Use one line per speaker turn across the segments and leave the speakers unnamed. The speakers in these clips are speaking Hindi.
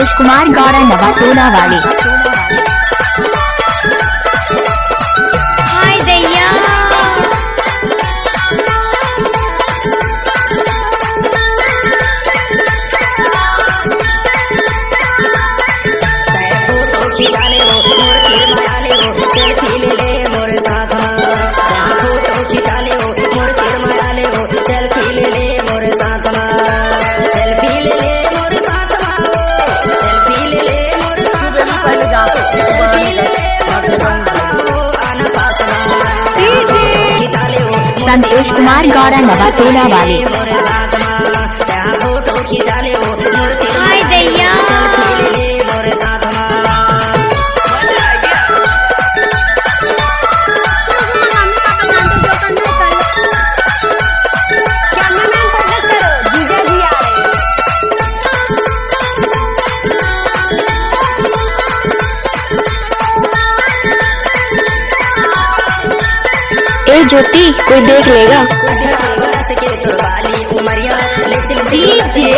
संतोष कुमार गौड़ा नवाटोला वाले। हाय दैया संतोष कुमार गौड़ा नवाटोला वाले। हाय दैया ज्योति कोई देख लेगा। डीजे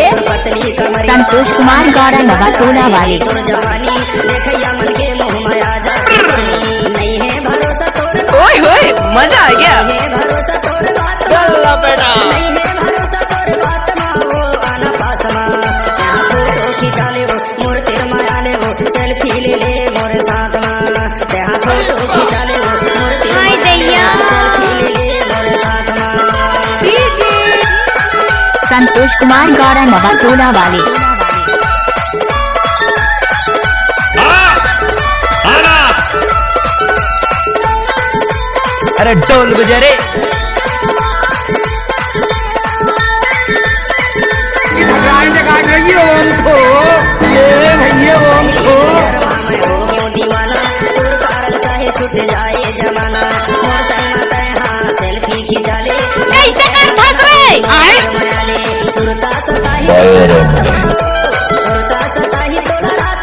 संतोष कुमार गौड़ा नवाटोला वाले।
ओए होए मजा आ गया। बेटा सेल्फी ले ले मोरे साथ
हाय दैया संतोष कुमार गौड़ा नवाटोला वाले।
अरे ढोल बजारे
छूट जाए जमाना मोर संग हाँ सेल्फी खिंचा ले
कैसे कर फंस रहे
सुरता सताही तोला रात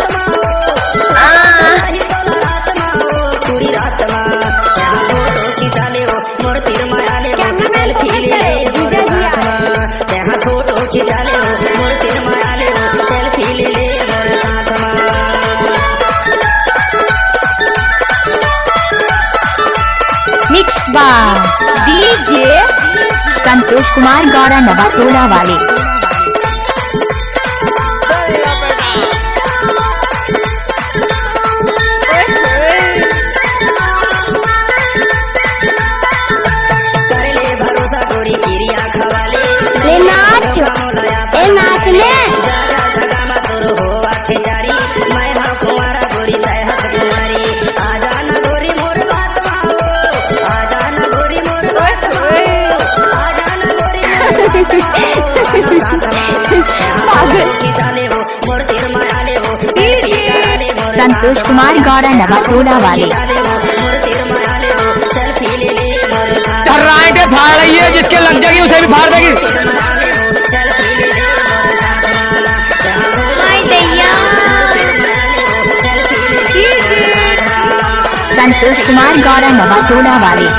पूरी रात फोटो खिंचा ले मोर तीर माया ले सेल्फी ले फोटो खिंचा ले मोर तीर माया ले सेल्फी ले मोर साथ
मिक्स बार डीजे संतोष कुमार गौड़ा नवाटोला वाले।
कर ले भरोसा गोरी किरिया खवाले
ले नाच ए नाच ले
जगह में तोर हो आखे जारी मैं हाँ कुमारा गोरी तय हस कुमारी आ जाना गोरी मोर बात आ जाना गोरी मोर बात आ जाना गोरी खिंचाले हो मोर तीर माया ले हो
संतोष कुमार गौड़ा नवाटोला वाले।
मोर तीर माया ले हो सेल्फी ले ले मोर
फाड़ रही है जिसके लग जाएगी उसे भी फाड़ देगी।
हाय दैया संतोष कुमार गौड़ा नवाटोला वाले।